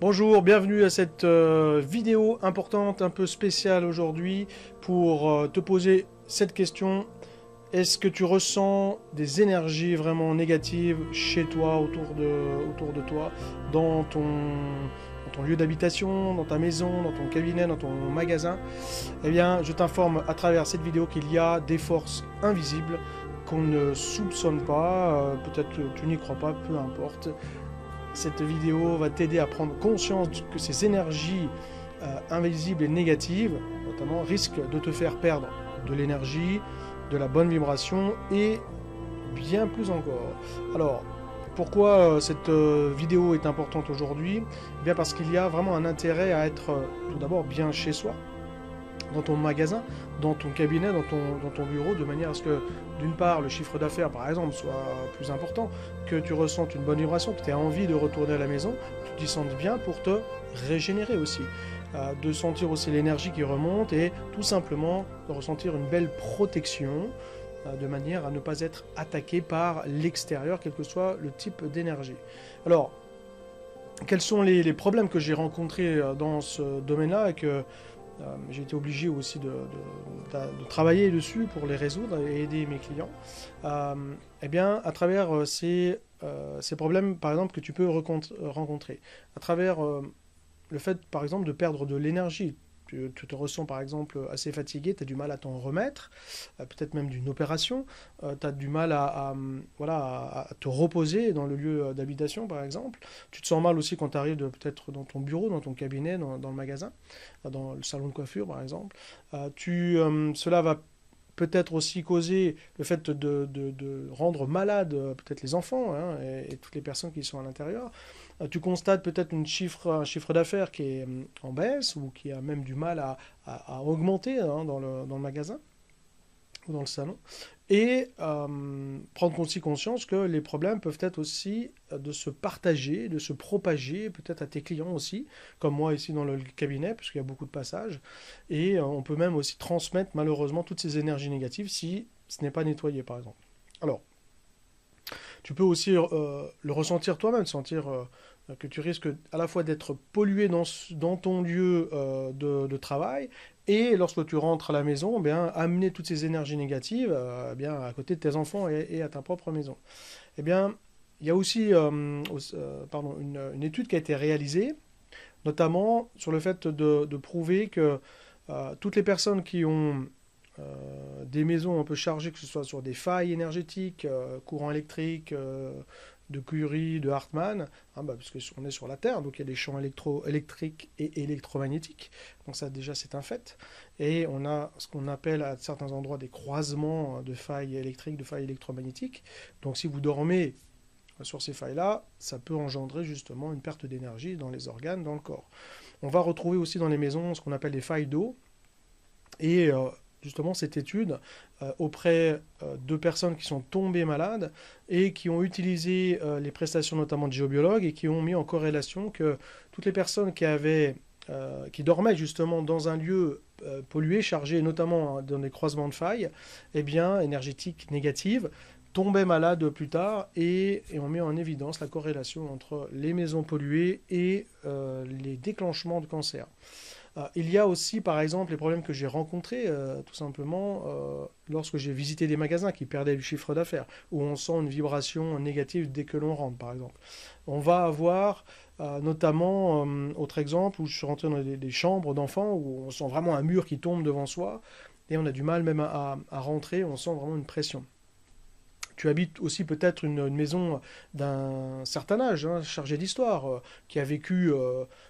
Bonjour, bienvenue à cette vidéo importante, un peu spéciale aujourd'hui pour te poser cette question. Est-ce que tu ressens des énergies vraiment négatives chez toi, autour de toi, dans ton lieu d'habitation, dans ta maison, dans ton cabinet, dans ton magasin? Eh bien, je t'informe à travers cette vidéo qu'il y a des forces invisibles qu'on ne soupçonne pas, peut-être que tu n'y crois pas, peu importe. Cette vidéo va t'aider à prendre conscience que ces énergies invisibles et négatives, notamment, risquent de te faire perdre de l'énergie, de la bonne vibration et bien plus encore. Alors, pourquoi cette vidéo est importante aujourd'hui? Eh bien parce qu'il y a vraiment un intérêt à être tout d'abord bien chez soi, dans ton magasin, dans ton cabinet, dans ton bureau, de manière à ce que, d'une part, le chiffre d'affaires, par exemple, soit plus important, que tu ressentes une bonne vibration, que tu aies envie de retourner à la maison, que tu t'y sentes bien pour te régénérer aussi. De sentir aussi l'énergie qui remonte et tout simplement de ressentir une belle protection, de manière à ne pas être attaqué par l'extérieur, quel que soit le type d'énergie. Alors, quels sont les problèmes que j'ai rencontrés dans ce domaine-là et que j'ai été obligé aussi de travailler dessus pour les résoudre et aider mes clients. Eh bien, à travers ces problèmes, par exemple, que tu peux rencontrer, à travers le fait, par exemple, de perdre de l'énergie. Tu te ressens, par exemple, assez fatigué, tu as du mal à t'en remettre, peut-être même d'une opération, tu as du mal à te reposer dans le lieu d'habitation, par exemple. Tu te sens mal aussi quand tu arrives peut-être dans ton bureau, dans ton cabinet, dans le magasin, dans le salon de coiffure, par exemple. Cela va peut-être aussi causer le fait de rendre malade peut-être les enfants hein, et toutes les personnes qui sont à l'intérieur. Tu constates peut-être un chiffre d'affaires qui est en baisse ou qui a même du mal à augmenter hein, dans le magasin ou dans le salon. Et prendre aussi conscience que les problèmes peuvent être aussi de se partager, de se propager, peut-être à tes clients aussi, comme moi ici dans le cabinet, puisqu'il y a beaucoup de passages. Et on peut même aussi transmettre malheureusement toutes ces énergies négatives si ce n'est pas nettoyé, par exemple. Alors, tu peux aussi le ressentir toi-même, sentir que tu risques à la fois d'être pollué dans ton lieu de travail et lorsque tu rentres à la maison, eh bien, amener toutes ces énergies négatives eh bien, à côté de tes enfants et à ta propre maison. Eh bien, il y a aussi une étude qui a été réalisée, notamment sur le fait de prouver que toutes les personnes qui ont des maisons un peu chargées, que ce soit sur des failles énergétiques, courant électrique, de Curie, de Hartmann, hein, puisqu'on est sur la Terre, donc il y a des champs électriques et électromagnétiques, donc ça déjà c'est un fait, et on a ce qu'on appelle à certains endroits des croisements de failles électriques, de failles électromagnétiques, donc si vous dormez sur ces failles-là, ça peut engendrer justement une perte d'énergie dans les organes, dans le corps. On va retrouver aussi dans les maisons ce qu'on appelle des failles d'eau, et justement cette étude auprès de personnes qui sont tombées malades et qui ont utilisé les prestations notamment de géobiologues et qui ont mis en corrélation que toutes les personnes qui dormaient justement dans un lieu pollué, chargé notamment dans des croisements de failles, eh bien, énergétiques négatives, tombaient malades plus tard et on met en évidence la corrélation entre les maisons polluées et les déclenchements de cancer. Il y a aussi, par exemple, les problèmes que j'ai rencontrés, tout simplement, lorsque j'ai visité des magasins qui perdaient du chiffre d'affaires, où on sent une vibration négative dès que l'on rentre, par exemple. On va avoir, notamment, autre exemple, où je suis rentré dans des chambres d'enfants, où on sent vraiment un mur qui tombe devant soi, et on a du mal même à rentrer, on sent vraiment une pression. Tu habites aussi peut-être une maison d'un certain âge, hein, chargée d'histoire, qui a vécu,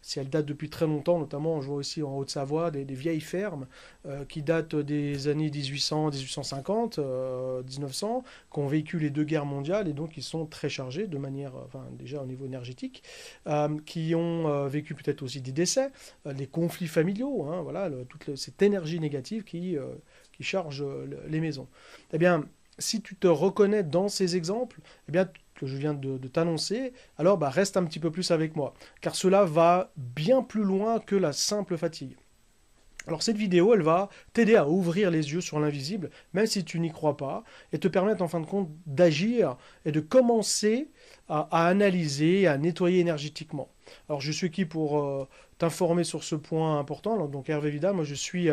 si elle date depuis très longtemps, notamment je vois aussi en Haute-Savoie, des vieilles fermes qui datent des années 1800, 1850, 1900, qui ont vécu les deux guerres mondiales et donc qui sont très chargées de manière, enfin déjà au niveau énergétique, qui ont vécu peut-être aussi des décès, des conflits familiaux, hein, voilà, cette énergie négative qui charge les maisons. Eh bien, si tu te reconnais dans ces exemples, eh bien, que je viens de t'annoncer, alors reste un petit peu plus avec moi, car cela va bien plus loin que la simple fatigue. Alors cette vidéo, elle va t'aider à ouvrir les yeux sur l'invisible, même si tu n'y crois pas, et te permettre en fin de compte d'agir et de commencer à analyser, à nettoyer énergétiquement. Alors je suis qui pour t'informer sur ce point important. Alors, donc Hervé Vidal, moi je suis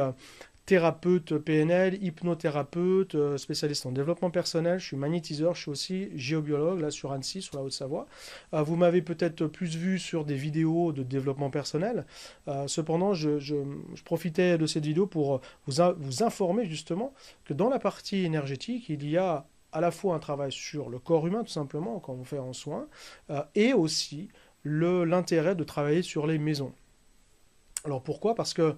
thérapeute PNL, hypnothérapeute, spécialiste en développement personnel, je suis magnétiseur, je suis aussi géobiologue, là sur Annecy, sur la Haute-Savoie. Vous m'avez peut-être plus vu sur des vidéos de développement personnel. Cependant, je profitais de cette vidéo pour vous informer justement que dans la partie énergétique, il y a à la fois un travail sur le corps humain, tout simplement, quand on fait en soins, et aussi l'intérêt de travailler sur les maisons. Alors pourquoi? Parce que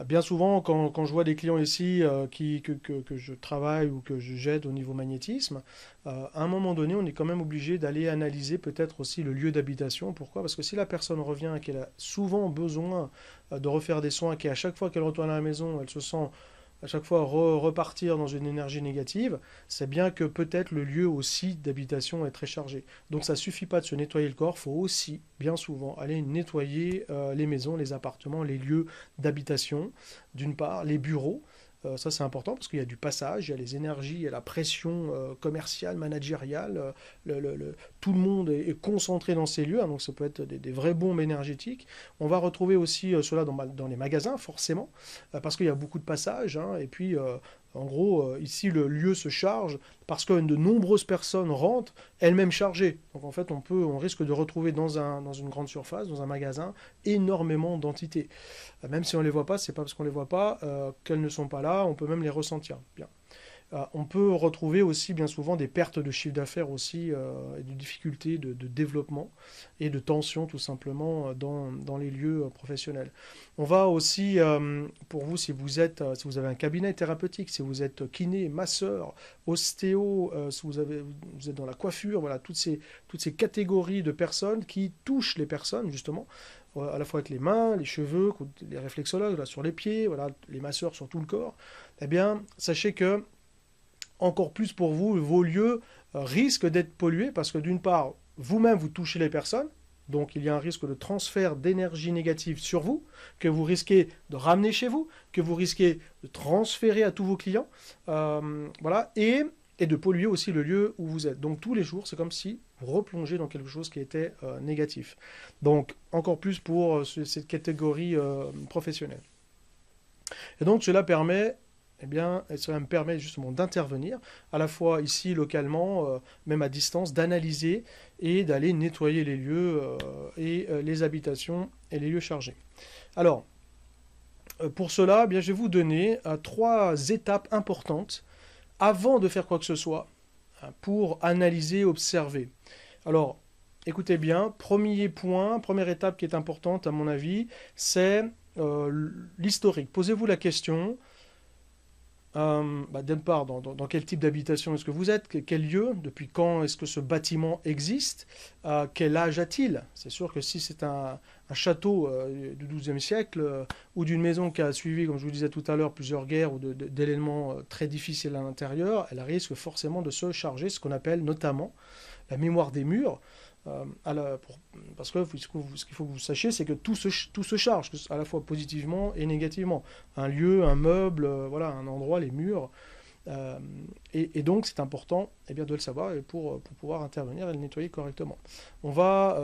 bien souvent, quand je vois des clients ici que je travaille ou que j'aide au niveau magnétisme, à un moment donné, on est quand même obligé d'aller analyser peut-être aussi le lieu d'habitation. Pourquoi? Parce que si la personne revient et qu'elle a souvent besoin de refaire des soins, qu'à chaque fois qu'elle retourne à la maison, elle se sent à chaque fois repartir dans une énergie négative, c'est bien que peut-être le lieu aussi d'habitation est très chargé. Donc ça ne suffit pas de se nettoyer le corps, il faut aussi, bien souvent, aller nettoyer les maisons, les appartements, les lieux d'habitation, d'une part, les bureaux. Ça c'est important parce qu'il y a du passage, il y a les énergies, il y a la pression commerciale, managériale, tout le monde est concentré dans ces lieux, hein, donc ça peut être des vraies bombes énergétiques. On va retrouver aussi cela dans les magasins, forcément, parce qu'il y a beaucoup de passages, hein, et puis en gros, ici le lieu se charge parce que de nombreuses personnes rentrent, elles-mêmes chargées. Donc en fait, on risque de retrouver dans une grande surface, dans un magasin, énormément d'entités. Même si on ne les voit pas, c'est pas parce qu'on ne les voit pas qu'elles ne sont pas là, on peut même les ressentir. Bien. On peut retrouver aussi bien souvent des pertes de chiffre d'affaires aussi et de difficultés de développement et de tension tout simplement dans les lieux professionnels. On va aussi, pour vous, si vous avez un cabinet thérapeutique, si vous êtes kiné, masseur, ostéo, si vous êtes dans la coiffure, voilà, toutes ces catégories de personnes qui touchent les personnes justement, à la fois avec les mains, les cheveux, les réflexologues là, sur les pieds, voilà, les masseurs sur tout le corps, eh bien, sachez que encore plus pour vous, vos lieux risquent d'être pollués parce que d'une part, vous-même, vous touchez les personnes, donc il y a un risque de transfert d'énergie négative sur vous, que vous risquez de ramener chez vous, que vous risquez de transférer à tous vos clients, voilà, et de polluer aussi le lieu où vous êtes. Donc tous les jours, c'est comme si vous replongez dans quelque chose qui était négatif. Donc encore plus pour cette catégorie professionnelle. Et donc cela permet eh bien, cela me permet justement d'intervenir, à la fois ici localement, même à distance, d'analyser et d'aller nettoyer les lieux et les habitations et les lieux chargés. Alors, pour cela, eh bien, je vais vous donner 3 étapes importantes avant de faire quoi que ce soit pour analyser, observer. Alors, écoutez bien, premier point, première étape qui est importante à mon avis, c'est l'historique. Posez-vous la question. D'une part, dans quel type d'habitation est-ce que vous êtes? Quel lieu? Depuis quand est-ce que ce bâtiment existe? Quel âge a-t-il? C'est sûr que si c'est un château du XIIe siècle ou d'une maison qui a suivi, comme je vous disais tout à l'heure, plusieurs guerres ou d'éléments très difficiles à l'intérieur, elle risque forcément de se charger, ce qu'on appelle notamment la mémoire des murs. Parce que ce qu'il faut que vous sachiez, c'est que tout se charge, à la fois positivement et négativement. Un lieu, un meuble, voilà, un endroit, les murs. Et donc, c'est important eh bien, de le savoir pour pouvoir intervenir et le nettoyer correctement. On va,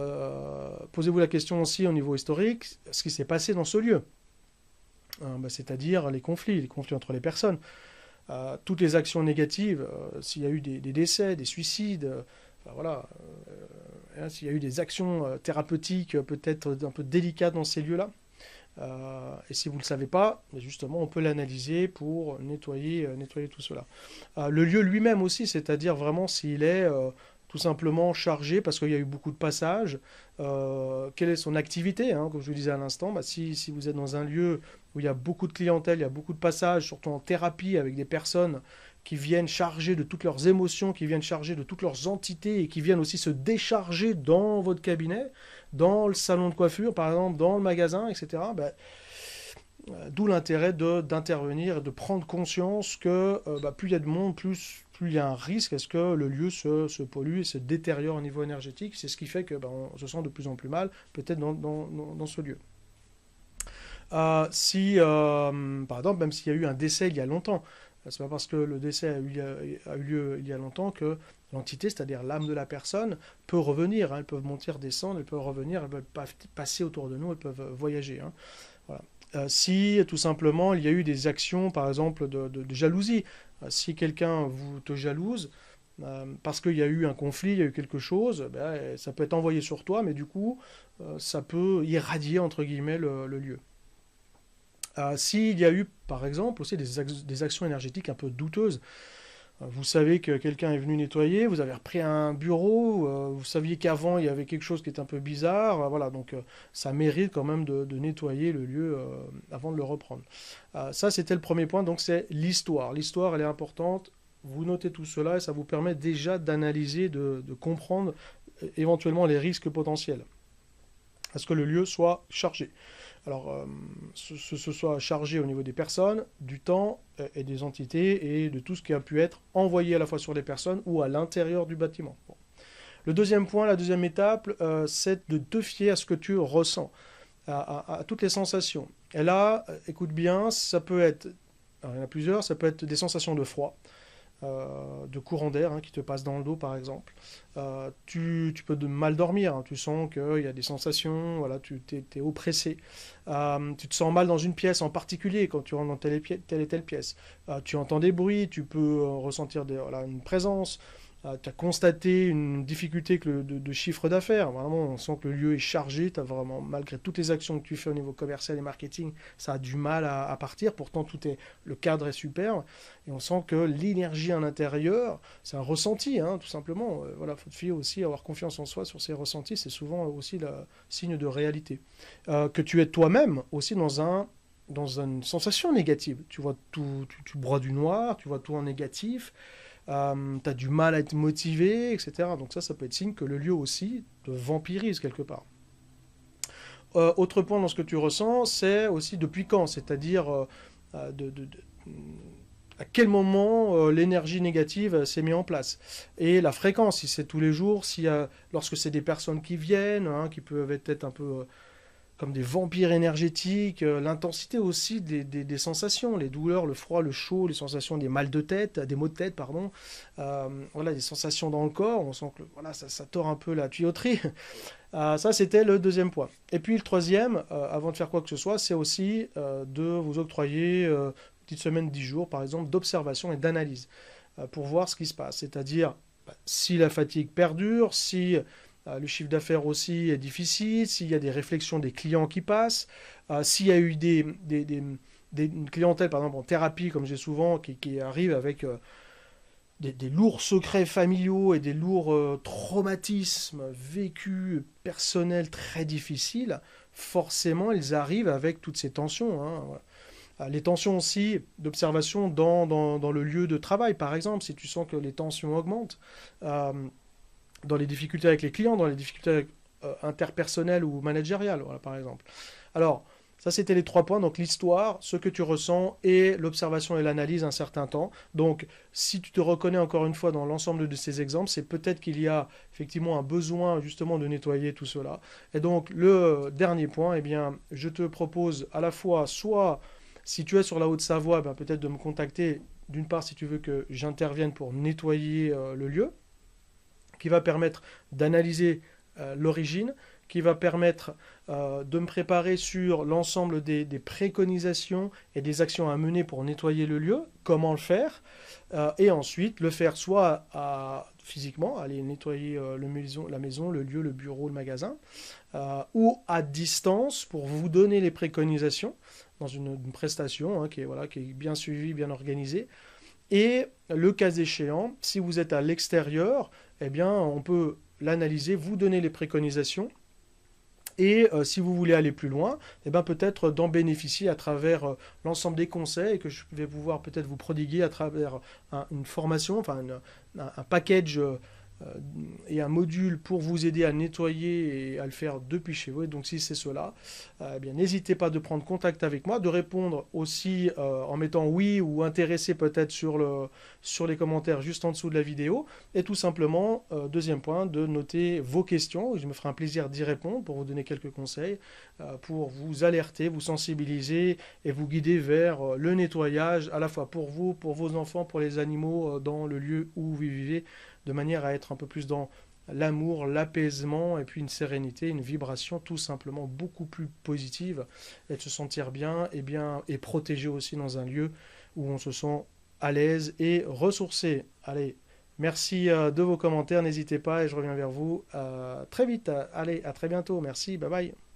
posez-vous la question aussi au niveau historique, ce qui s'est passé dans ce lieu. C'est-à-dire les conflits entre les personnes. Toutes les actions négatives, s'il y a eu des décès, des suicides, voilà, s'il y a eu des actions thérapeutiques peut-être un peu délicates dans ces lieux-là. Et si vous ne le savez pas, justement, on peut l'analyser pour nettoyer tout cela. Le lieu lui-même aussi, c'est-à-dire vraiment s'il est tout simplement chargé parce qu'il y a eu beaucoup de passages, quelle est son activité, hein, comme je vous disais à l'instant, si vous êtes dans un lieu où il y a beaucoup de clientèle, il y a beaucoup de passages, surtout en thérapie avec des personnes qui viennent charger de toutes leurs émotions, qui viennent charger de toutes leurs entités et qui viennent aussi se décharger dans votre cabinet, dans le salon de coiffure, par exemple, dans le magasin, etc. D'où l'intérêt d'intervenir et de prendre conscience que plus il y a de monde, plus il y a un risque à ce que le lieu se pollue et se détériore au niveau énergétique. C'est ce qui fait que on se sent de plus en plus mal, peut-être dans ce lieu. Si, par exemple, même s'il y a eu un décès il y a longtemps, c'est pas parce que le décès a eu lieu il y a longtemps que l'entité, c'est-à-dire l'âme de la personne, peut revenir, hein. Elles peuvent monter, descendre, elles peuvent revenir, elles peuvent passer autour de nous, elles peuvent voyager, hein. Voilà. Si tout simplement il y a eu des actions, par exemple, de jalousie, si quelqu'un vous te jalouse, parce qu'il y a eu un conflit, il y a eu quelque chose, ben, ça peut être envoyé sur toi, mais du coup, ça peut irradier, entre guillemets, le lieu. S'il y a eu, par exemple, aussi des actions énergétiques un peu douteuses, vous savez que quelqu'un est venu nettoyer, vous avez repris un bureau, vous saviez qu'avant il y avait quelque chose qui était un peu bizarre, voilà, donc ça mérite quand même de nettoyer le lieu avant de le reprendre. Ça, c'était le premier point, donc c'est l'histoire. L'histoire, elle est importante. Vous notez tout cela et ça vous permet déjà d'analyser, de comprendre éventuellement les risques potentiels. À ce que le lieu soit chargé. Alors, ce soit chargé au niveau des personnes, du temps et des entités et de tout ce qui a pu être envoyé à la fois sur les personnes ou à l'intérieur du bâtiment. Bon. Le deuxième point, la deuxième étape, c'est de te fier à ce que tu ressens, à toutes les sensations. Et là, écoute bien, ça peut être, alors, il y en a plusieurs, ça peut être des sensations de froid, de courant d'air, hein, qui te passe dans le dos par exemple. Tu peux mal dormir, hein, tu sens qu'il y a des sensations, voilà, tu es oppressé. Tu te sens mal dans une pièce en particulier quand tu rentres dans telle et telle pièce. Tu entends des bruits, tu peux ressentir voilà, une présence. Tu as constaté une difficulté de chiffre d'affaires. Vraiment, on sent que le lieu est chargé. T'as vraiment, malgré toutes les actions que tu fais au niveau commercial et marketing, ça a du mal à partir. Pourtant, le cadre est super. Et on sent que l'énergie à l'intérieur, c'est un ressenti, hein, tout simplement. Voilà, faut te fier aussi, avoir confiance en soi sur ces ressentis. C'est souvent aussi le signe de réalité. Que tu es toi-même aussi dans une sensation négative. Tu vois tout, tu broies du noir, tu vois tout en négatif. Tu as du mal à être motivé, etc. Donc ça peut être signe que le lieu aussi te vampirise quelque part. Autre point dans ce que tu ressens, c'est aussi depuis quand, c'est-à-dire à quel moment l'énergie négative s'est mise en place. Et la fréquence, si c'est tous les jours, lorsque c'est des personnes qui viennent, hein, qui peuvent être un peu comme des vampires énergétiques, l'intensité aussi des sensations, les douleurs, le froid, le chaud, les sensations des mal de tête, des maux de tête, pardon, voilà, des sensations dans le corps, on sent que voilà, ça tord un peu la tuyauterie. Ça, c'était le deuxième point. Et puis le troisième, avant de faire quoi que ce soit, c'est aussi de vous octroyer une petite semaine, 10 jours, par exemple, d'observation et d'analyse, pour voir ce qui se passe. C'est-à-dire, si la fatigue perdure, si le chiffre d'affaires aussi est difficile, s'il y a des réflexions des clients qui passent, s'il y a eu une clientèle, par exemple en thérapie, comme j'ai souvent, qui arrive avec des lourds secrets familiaux et des lourds traumatismes vécus personnels très difficiles, forcément ils arrivent avec toutes ces tensions, hein. Les tensions aussi d'observation dans le lieu de travail, par exemple, si tu sens que les tensions augmentent. Dans les difficultés avec les clients, dans les difficultés interpersonnelles ou managériales, voilà, par exemple. Alors, ça c'était les 3 points, donc l'histoire, ce que tu ressens et l'observation et l'analyse un certain temps. Donc, si tu te reconnais encore une fois dans l'ensemble de ces exemples, c'est peut-être qu'il y a effectivement un besoin justement de nettoyer tout cela. Et donc, le dernier point, eh bien, je te propose à la fois, soit si tu es sur la Haute-Savoie, ben, peut-être de me contacter, d'une part si tu veux que j'intervienne pour nettoyer le lieu, qui va permettre d'analyser l'origine, qui va permettre de me préparer sur l'ensemble des préconisations et des actions à mener pour nettoyer le lieu, comment le faire, et ensuite le faire soit physiquement, aller nettoyer la maison, le lieu, le bureau, le magasin, ou à distance pour vous donner les préconisations dans une prestation, hein, qui est bien suivie, bien organisée. Et le cas échéant, si vous êtes à l'extérieur, eh bien, on peut l'analyser, vous donner les préconisations. Et si vous voulez aller plus loin, eh bien, peut-être d'en bénéficier à travers l'ensemble des conseils que je vais pouvoir peut-être vous prodiguer à travers une formation, enfin un package et un module pour vous aider à nettoyer et à le faire depuis chez vous. Et donc si c'est cela, eh bien n'hésitez pas de prendre contact avec moi, de répondre aussi en mettant oui ou intéressé peut-être sur les commentaires juste en dessous de la vidéo. Et tout simplement, deuxième point, de noter vos questions. Je me ferai un plaisir d'y répondre pour vous donner quelques conseils, pour vous alerter, vous sensibiliser et vous guider vers le nettoyage à la fois pour vous, pour vos enfants, pour les animaux dans le lieu où vous vivez, de manière à être un peu plus dans l'amour, l'apaisement et puis une sérénité, une vibration tout simplement beaucoup plus positive et de se sentir bien et protégé aussi dans un lieu où on se sent à l'aise et ressourcé. Allez, merci de vos commentaires, n'hésitez pas et je reviens vers vous très vite. Allez, à très bientôt, merci, bye bye.